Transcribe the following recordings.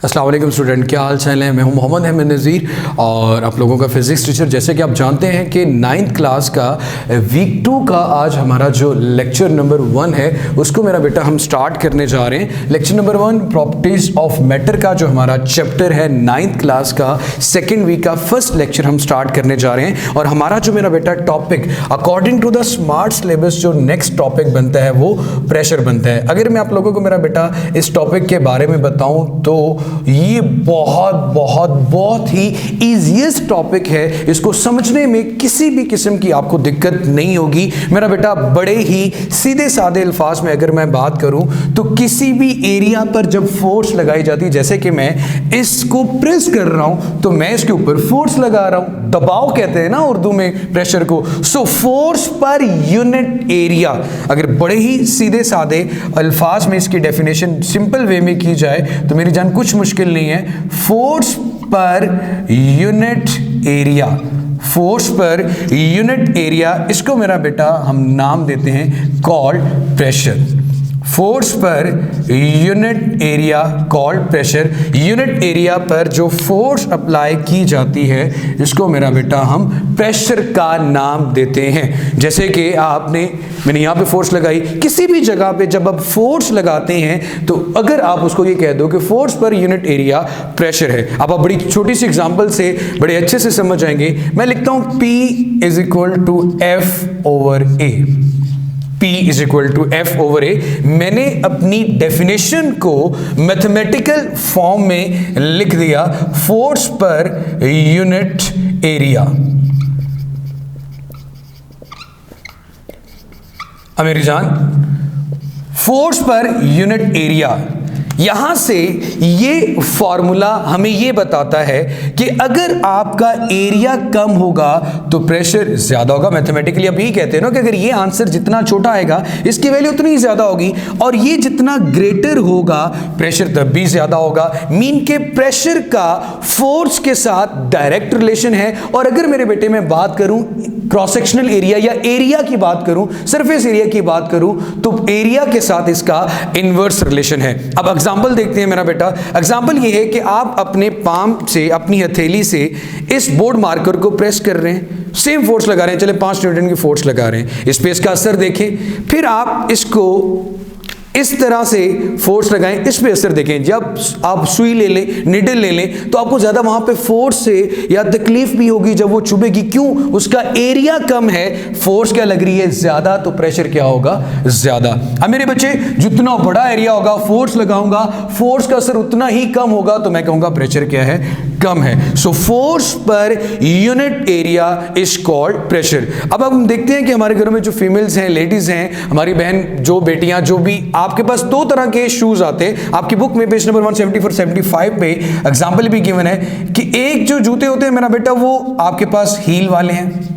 अस्सलाम वालेकुम स्टूडेंट, क्या हाल चाल है। मैं हूं मोहम्मद अहमद नज़ीर और आप लोगों का फिज़िक्स टीचर। जैसे कि आप जानते हैं कि 9th क्लास का वीक 2 का आज हमारा जो लेक्चर नंबर 1 है उसको मेरा बेटा हम स्टार्ट करने जा रहे हैं। Lecture number 1 properties of matter का जो हमारा चैप्टर है 9th क्लास का सेकेंड वीक का फर्स्ट लेक्चर हम स्टार्ट करने जा रहे हैं। और हमारा जो मेरा बेटा topic according to the smart syllabus जो नेक्स्ट टॉपिक बनता है वो प्रेशर बनता है। अगर मैं आप लोगों को मेरा बेटा इस टॉपिक के बारे में बताऊं तो ये बहुत ही इजीएस्ट टॉपिक है। इसको समझने में किसी भी किस्म की आपको दिक्कत नहीं होगी मेरा बेटा। बड़े ही सीधे सादे अल्फाज में अगर मैं बात करूं तो किसी भी एरिया पर जब फोर्स लगाई जाती है, जैसे कि मैं इसको प्रेस कर रहा हूं तो मैं इसके ऊपर फोर्स लगा रहा हूं, दबाव कहते हैं ना उर्दू में प्रेशर को। So force per unit area, अगर बड़े ही सीधे सादे अल्फाज में इसकी डेफिनेशन सिंपल वे में की जाए तो मेरी जान कुछ मुश्किल नहीं है। Force per unit area, force per unit area, इसको मेरा बेटा हम नाम देते हैं called pressure. Force per unit area called pressure. Unit area पर जो फोर्स अप्लाई की जाती है इसको मेरा बेटा हम प्रेशर का नाम देते हैं। जैसे कि मैंने यहाँ पे फोर्स लगाई, किसी भी जगह पे जब आप फोर्स लगाते हैं तो अगर आप उसको ये कह दो कि force per unit area pressure है, अब आप बड़ी छोटी सी एग्जांपल से बड़े अच्छे से समझ जाएंगे। मैं लिखता हूँ P is equal to F over A। P is equal to F over A। मैंने अपनी डेफिनेशन को मैथमेटिकल फॉर्म में लिख दिया, फोर्स पर यूनिट एरिया। मेरी जान, फोर्स पर यूनिट एरिया, यहां से ये फॉर्मूला हमें ये बताता है कि अगर आपका एरिया कम होगा तो प्रेशर ज्यादा होगा। मैथमेटिकली आप यही कहते हैं ना कि अगर ये आंसर जितना छोटा आएगा इसकी वैल्यू उतनी ही ज्यादा होगी, और ये जितना ग्रेटर होगा प्रेशर तब भी ज्यादा होगा। मीन के प्रेशर का फोर्स के साथ डायरेक्ट रिलेशन है। और अगर मेरे बेटे में बात करूं क्रॉस सेक्शनल एरिया या एरिया की बात करूं, सरफेस एरिया की बात करूं, तो एरिया के साथ इसका इनवर्स रिलेशन है। अब एग्जाम्पल देखते हैं मेरा बेटा। एग्जाम्पल ये है कि आप अपने पाम से, अपनी हथेली से इस बोर्ड मार्कर को प्रेस कर रहे हैं, सेम फोर्स लगा रहे हैं, चले 5 न्यूटन की फोर्स लगा रहे हैं, इस पे इसका असर देखें। फिर आप इसको इस तरह से फोर्स लगाएं, इस पे असर देखें। जब आप सुई ले लें, निडल ले लें, तो आपको ज्यादा वहां पे फोर्स से या तकलीफ भी होगी जब वो चुभेगी। क्यों? उसका एरिया कम है, फोर्स क्या लग रही है ज्यादा, तो प्रेशर क्या होगा ज्यादा। अब मेरे बच्चे, जितना बड़ा एरिया होगा फोर्स लगाऊंगा, फोर्स का असर उतना ही कम होगा, तो मैं कहूंगा प्रेशर क्या है, कम है। So force per unit area is called pressure. अब हम देखते हैं कि हमारे घरों में जो फीमेल्स हैं, लेडीज हैं, हमारी बहन, जो बेटियां, जो भी, आपके पास 2 तरह के शूज आते हैं। आपकी बुक में पेज नंबर 174-75 पे एग्जांपल भी गिवन है कि एक जो जूते होते हैं मेरा बेटा वो आपके पास हील वाले हैं,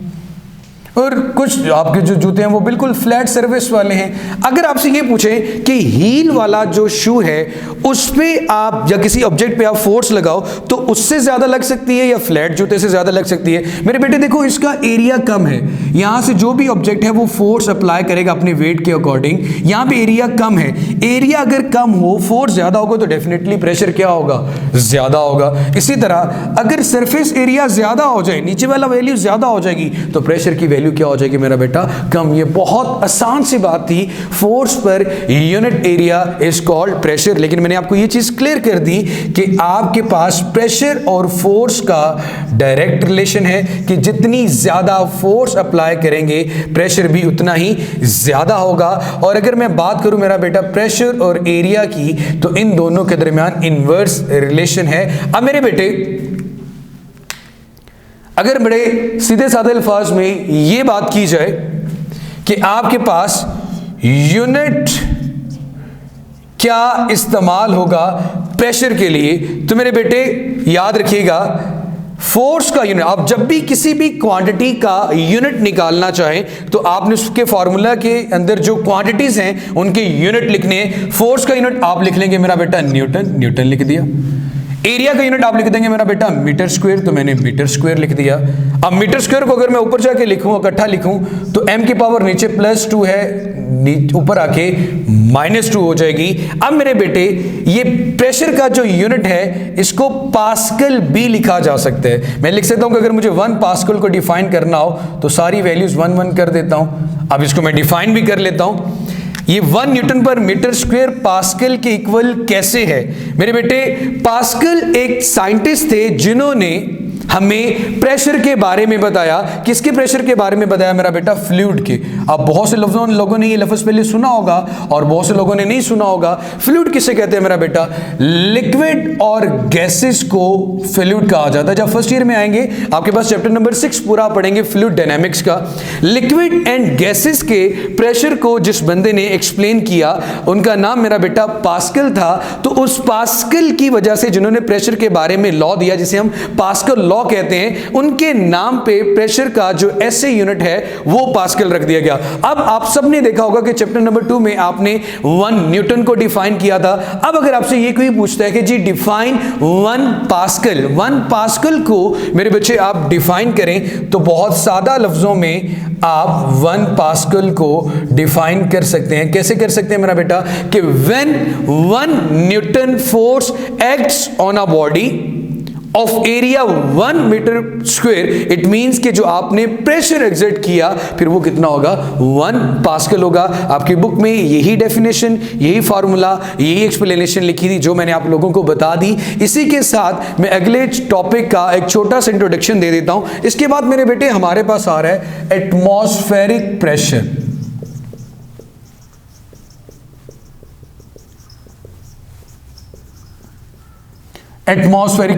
और कुछ आपके जो जूते हैं वो बिल्कुल फ्लैट सर्फेस वाले हैं। अगर आपसे ये पूछें कि हील वाला जो शू है उस पे आप या किसी ऑब्जेक्ट पे आप फोर्स लगाओ तो उससे ज्यादा लग सकती है या फ्लैट जूते से ज्यादा लग सकती है? मेरे बेटे देखो, इसका एरिया कम है, यहां से जो भी ऑब्जेक्ट है वो फोर्स अप्लाई करेगा अपने वेट के अकॉर्डिंग। यहां पे एरिया कम है, एरिया अगर कम हो, फोर्स ज्यादा होगा तो डेफिनेटली प्रेशर क्या होगा, ज्यादा होगा। इसी तरह अगर सरफेस एरिया ज्यादा हो जाए, नीचे वाला वैल्यू ज्यादा हो जाएगी, तो प्रेशर की वैल्यू क्या हो जाएगी मेरा बेटा, कम। ये बहुत आसान सी बात थी, force per unit area is called pressure. लेकिन मैंने आपको ये चीज क्लियर कर दी कि आपके पास प्रेशर और फोर्स का डायरेक्ट रिलेशन है कि जितनी ज्यादा फोर्स अप्लाई करेंगे प्रेशर भी उतना ही ज्यादा होगा। और अगर मैं बात करूं मेरा बेटा प्रेशर और एरिया की, तो इन दोनों के दरमियान इनवर्स रिलेशन है। अब मेरे बेटे, अगर बड़े सीधे साधे अल्फाज में ये बात की जाए कि आपके पास यूनिट क्या इस्तेमाल होगा प्रेशर के लिए, तो मेरे बेटे याद रखिएगा, फोर्स का यूनिट, आप जब भी किसी भी क्वांटिटी का यूनिट निकालना चाहें तो आपने उसके फॉर्मूला के अंदर जो क्वांटिटीज हैं उनके यूनिट लिखने हैं। फोर्स का यूनिट आप लिख लेंगे मेरा बेटा न्यूटन, न्यूटन लिख दिया। एरिया का यूनिट आप लिख देंगे मेरा बेटा मीटर स्क्वायर, तो मैंने मीटर स्क्वायर लिख दिया। अब मीटर स्क्वायर को अगर मैं ऊपर जाके लिखूं, इकट्ठा लिखूं, तो m की पावर नीचे +2 है, ऊपर आके -2 हो जाएगी। अब मेरे बेटे ये प्रेशर का जो यूनिट है इसको पास्कल भी लिखा जा सकता है। मैं लिख सकता हूं कि अगर मुझे 1 पास्कल को डिफाइन करना हो तो सारी वैल्यूज 1 1 कर देता हूं। अब इसको मैं डिफाइन भी कर लेता हूं। ये 1 न्यूटन पर मीटर स्क्वायर पास्कल के इक्वल कैसे है? मेरे बेटे पास्कल एक साइंटिस्ट थे जिन्होंने हमें प्रेशर के बारे में बताया। किसके प्रेशर के बारे में बताया मेरा बेटा? फ्लूइड के। अब बहुत से लोगों ने ये लफ्ज पहले सुना होगा और बहुत से लोगों ने नहीं सुना होगा। फ्लूइड किसे कहते हैं मेरा बेटा? लिक्विड और गैसेस को फ्लूइड कहा जाता है। जब फर्स्ट ईयर में आएंगे आपके पास चैप्टर नंबर 6 पूरा पढ़ेंगे फ्लूइड डायनामिक्स का। लिक्विड एंड गैसेस के प्रेशर को जिस बंदे ने एक्सप्लेन किया उनका नाम मेरा बेटा पास्कल था। तो उस पास्कल की वजह से जिन्होंने प्रेशर के बारे में लॉ दिया जिसे हम पास्कल लॉ कहते हैं, उनके नाम पे प्रेशर का जो एसए यूनिट है वो पास्कल रख दिया गया। अब आप सबने देखा होगा कि चैप्टर नंबर 2 में आपने 1 न्यूटन को डिफाइन किया था। अब अगर आपसे ये कोई पूछता है कि जी डिफाइन 1 पास्कल को मेरे बच्चे आप डिफाइन करें तो बहुत सादा लफ्जों में आप 1 पास्कल को डिफाइन कर सकते हैं। कैसे कर सकते हैं मेरा बेटा? कि when 1 newton force acts on a body of area 1 metre square, it means कि जो आपने प्रेशर एग्जर्ट किया फिर वो कितना होगा? 1 पास्कल होगा। आपकी बुक में यही डेफिनेशन, यही फार्मूला, यही एक्सप्लेनेशन लिखी थी जो मैंने आप लोगों को बता दी। इसी के साथ मैं अगले टॉपिक का एक छोटा सा इंट्रोडक्शन दे देता हूं। इसके बाद मेरे बेटे हमारे पास आ रहा है एटमॉस्फेरिक प्रेशर। एटमॉस्फेरिक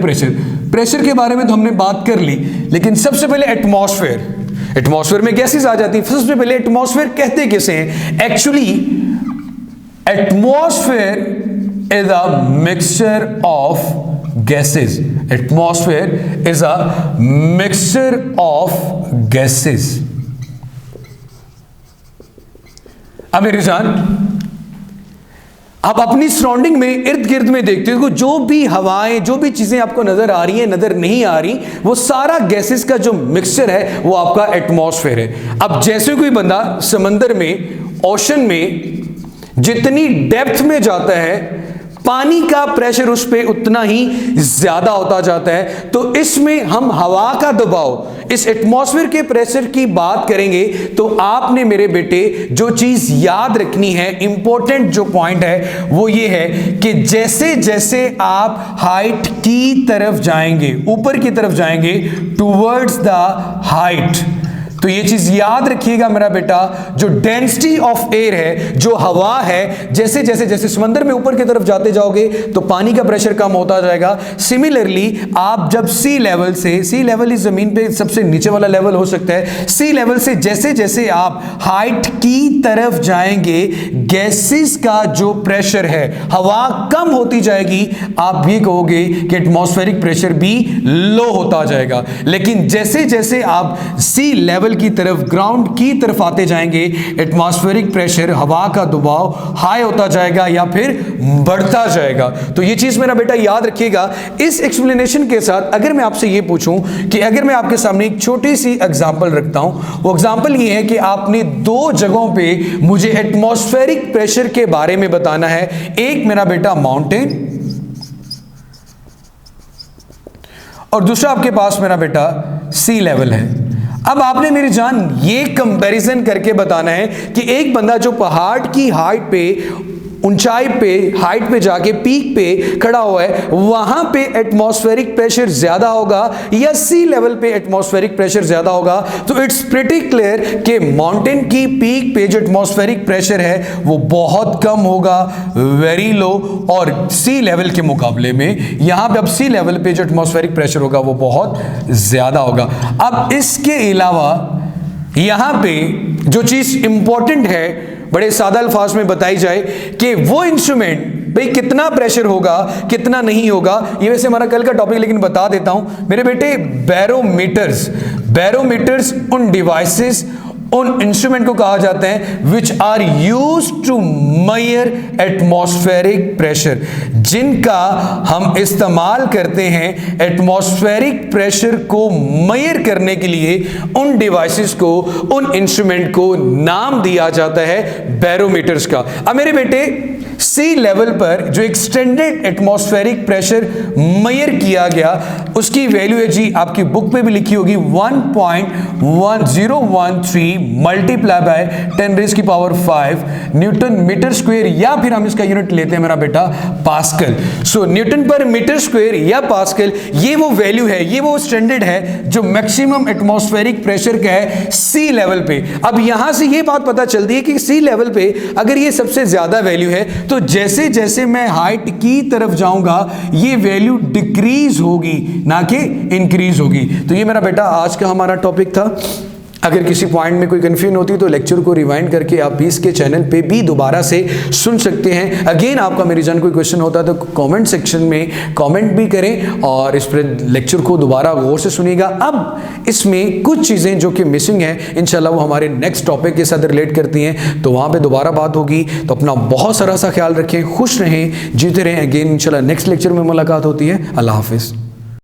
प्रेशर के बारे में तो हमने बात कर ली, लेकिन सबसे पहले एटमॉस्फेयर में गैसेस आ जाती हैं। सबसे पहले एटमॉस्फेयर कहते किसे हैं? Actually atmosphere is a mixture of gases. Atmosphere is a mixture of gases. अब मेरी जान, आप अपनी सराउंडिंग में इर्द गिर्द में देखते हो जो भी हवाएं, जो भी चीजें आपको नजर आ रही हैं, नजर नहीं आ रही, वो सारा गैसेस का जो मिक्सचर है वो आपका एटमॉस्फेयर है। अब जैसे कोई बंदा समंदर में, ओशन में जितनी डेप्थ में जाता है पानी का प्रेशर उस पे उतना ही ज्यादा होता जाता है। तो इसमें हम हवा का दबाव, इस एटमॉस्फेयर के प्रेशर की बात करेंगे तो आपने मेरे बेटे जो चीज याद रखनी है, इंपॉर्टेंट जो पॉइंट है वो ये है कि जैसे जैसे आप हाइट की तरफ जाएंगे, ऊपर की तरफ जाएंगे, टुवर्ड्स द हाइट, तो ये चीज याद रखिएगा मेरा बेटा, जो डेंसिटी ऑफ एयर है, जो हवा है, जैसे जैसे जैसे समंदर में ऊपर की तरफ जाते जाओगे तो पानी का प्रेशर कम होता जाएगा। सिमिलरली आप जब सी लेवल से, सी लेवल इस जमीन पे सबसे नीचे वाला लेवल हो सकता है, सी लेवल से जैसे जैसे आप हाइट की तरफ जाएंगे गैसेस का जो प्रेशर है, हवा कम होती जाएगी। आप ये कहोगे कि एटमॉस्फेरिक प्रेशर भी लो होता जाएगा। लेकिन जैसे जैसे आप सी लेवल की तरफ, ग्राउंड की तरफ आते जाएंगे, एटमॉस्फेरिक प्रेशर, हवा का दबाव हाई होता जाएगा या फिर बढ़ता जाएगा। तो ये चीज मेरा बेटा याद रखिएगा। इस एक्सप्लेनेशन के साथ अगर मैं आपसे ये पूछूं कि अगर मैं आपके सामने एक छोटी सी एग्जांपल रखता हूं, वो एग्जांपल ये है कि आपने 2 जगहों पे मुझे एटमॉस्फेरिक प्रेशर के बारे में बताना है। एक मेरा बेटा माउंटेन और दूसरा आपके पास मेरा बेटा सी लेवल है। अब आपने मेरी जान ये कंपैरिजन करके बताना है कि एक बंदा जो पहाड़ की हाइट पे, ऊंचाई पे, हाइट पे जाके पीक पे खड़ा हुआ है, वहां पे एटमॉस्फेरिक प्रेशर ज्यादा होगा या सी लेवल पे एटमॉस्फेरिक प्रेशर ज्यादा होगा। तो इट्स प्रीटी क्लियर कि माउंटेन की पीक पे जो एटमॉस्फेरिक प्रेशर है वो बहुत कम होगा, वेरी लो, और सी लेवल के मुकाबले में यहां पे अब सी लेवल पे जो एटमॉस्फेरिक प्रेशर होगा वो बहुत ज्यादा होगा। अब इसके अलावा यहां पे जो चीज इंपॉर्टेंट है, बड़े सादा अल्फाज में बताई जाए कि वो इंस्ट्रूमेंट भाई कितना प्रेशर होगा, कितना नहीं होगा, ये वैसे हमारा कल का टॉपिक, लेकिन बता देता हूं मेरे बेटे। बैरोमीटर्स उन डिवाइसेस उन इंस्ट्रूमेंट को कहा जाता है which are use to measure atmospheric pressure, जिनका हम इस्तेमाल करते हैं एटमॉस्फेरिक प्रेशर को मेजर करने के लिए। उन डिवाइसेस को, उन इंस्ट्रूमेंट को नाम दिया जाता है बैरोमीटर्स का। अब मेरे बेटे, सी लेवल पर जो एक्सटेंडेड एटमॉस्फेरिक प्रेशर मेजर किया गया उसकी वैल्यू है जी, आपकी बुक पे भी लिखी होगी 1.1013 multiply by 10⁵ newton metre square, या फिर हम इसका यूनिट लेते हैं मेरा बेटा पास्कल। सो न्यूटन पर मीटर स्क्वायर या पास्कल, ये वो वैल्यू है, ये वो स्टैंडर्ड है जो मैक्सिमम एटमॉस्फेरिक प्रेशर का है सी लेवल पे। अब यहां से ये बात पता चलती है कि सी लेवल पे अगर ये सबसे ज्यादा वैल्यू है तो जैसे जैसे मैं हाइट की तरफ जाऊंगा ये वैल्यू डिक्रीज होगी ना कि इंक्रीज होगी। तो ये मेरा बेटा आज का हमारा टॉपिक था। अगर किसी पॉइंट में कोई कंफ्यूजन होती है तो लेक्चर को रिवाइंड करके आप इसके चैनल पे भी दोबारा से सुन सकते हैं। अगेन आपका मेरी जान कोई क्वेश्चन होता है तो कमेंट सेक्शन में कमेंट भी करें और इस पर लेक्चर को दोबारा गौर से सुनिएगा। अब इसमें कुछ चीज़ें जो कि मिसिंग हैं इंशाल्लाह वो हमारे नेक्स्ट टॉपिक के साथ रिलेट करती हैं, तो वहाँ पर दोबारा बात होगी। तो अपना बहुत सारा सा ख्याल रखें, खुश रहें, जीते रहें। अगेन इंशाल्लाह नेक्स्ट लेक्चर में मुलाकात होती है। अल्लाह हाफिज़।